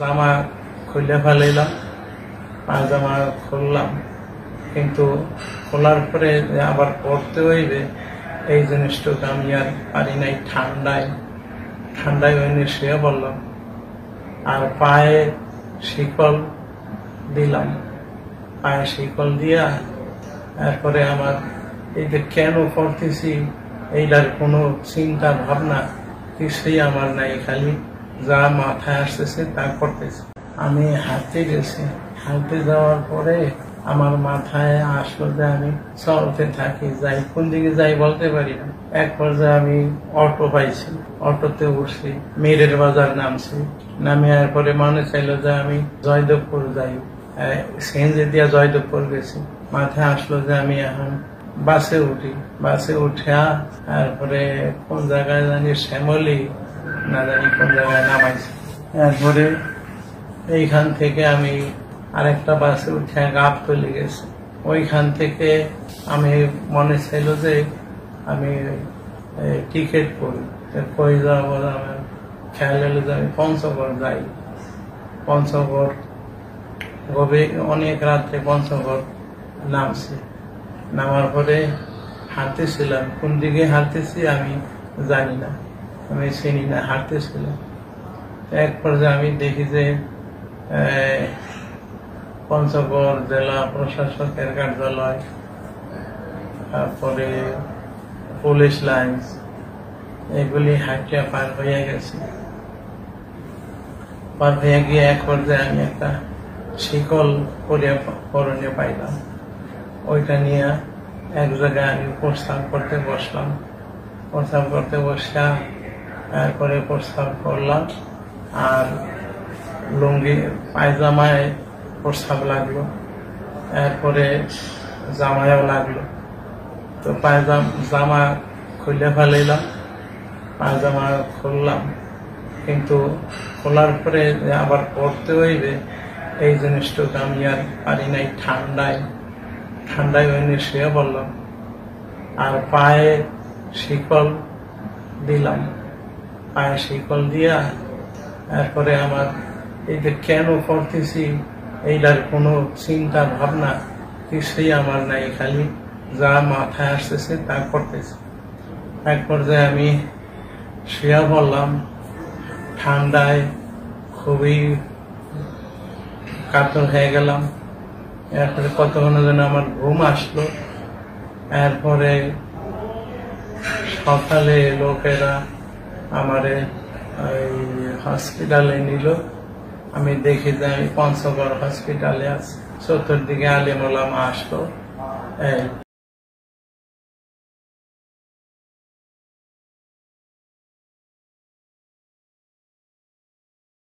জামা খুলে ফেলাইলাম, পায়জামা খুললাম, কিন্তু খোলার পরে আবার পড়তে হইবে এই জিনিসটুকু আমি আর পারি নাই। ঠান্ডায় ওইনে শুয়ে পড়লাম, আর পায়ে শিকল দিলাম। পায়ে শিকল দিয়া এরপরে আমার এই যে কেন করতেছি এইটার কোনো চিন্তা ভাবনা কিছুই আমার নাই, খালি যা মাথায় আসতেছে তা করতেছে। আমি হাঁটতে গেছি, হাঁটতে যাওয়ার পরে আমার মাথায় আসলো যে আমি চলতে থাকি, যাই কোন দিকে যাই বলতে পারি না। এক পর্যায়ে আমি অটো পাইছি, অটোতে উঠছি, মেরের বাজার নামছি। নামে এরপরে মনে চাইলো যে আমি জয়দেবপুর যাই, সিএনজি দিয়া জয়দেবপুর গেছি। মাথায় আসলো যে আমি এখন বাসে উঠি। বাসে উঠা তারপরে কোন জায়গায় জানি শ্যামলি না জানি কোন জায়গায় নামাইছি। এরপরে এইখান থেকে আমি আরেকটা বাসে উঠে গাবতলী গেছি। ওইখান থেকে আমি মনে চাইল যে আমি টিকিট করি, কই যাবো। আমার খেয়াল হলো যে আমি পঞ্চগড় যাই। পঞ্চগড় অনেক রাত্রে পঞ্চগড় নামছি। নামার পরে হাঁটতেছিলাম, কোন দিকে হাঁটতেছি আমি জানি না, আমি চিনি না, হাঁটতেছিলাম। এক পর্যায়ে আমি দেখি যে পঞ্চগড় জেলা প্রশাসকের কার্যালয়, তারপরে পুলিশ লাইন্স, এগুলি হাঁটিয়া পার হইয়া গেছি। পার হইয়া গিয়ে এক পর্যায়ে আমি একটা শিকল পরনে পাইলাম। ওইটা নিয়ে এক জায়গায় আমি প্রস্তাব করতে বসলাম। প্রস্তাব করতে বসা তারপরে প্রস্তাব করলাম, আর লুঙ্গি পায়জামায় প্রস্তাব লাগলো, এরপরে জামায়ও লাগলো। তো জামা খুলে ফেলাইলাম, পায়জামা খুললাম, কিন্তু খোলার পরে আবার পড়তে হইবে এই জিনিসটুকু আমি আর পারি নাই। ঠান্ডায় ওইনে শুয়ে পড়লাম, আর পায়ে শিকল দিলাম। পায়ে শিকল দিয়া এরপরে আমার এই যে কেন করতেছি এইটার কোনো চিন্তা ভাবনা কিছুই আমার নাই, খালি যা মাথায় আসতেছে তা করতেছে। এক পর্যায়ে আমি শুয়ে পড়লাম, ঠান্ডায় খুবই কাতর হয়ে গেলাম। এরপরে কতক্ষণ যেন আমার ঘুম আসলো। এরপরে সকালে লোকেরা আমারে হসপিটালে নিল। আমি দেখি যে আমি পঞ্চগড় হসপিটালে আছি। চতুর্দিকে আলেম ওলামা আসলো।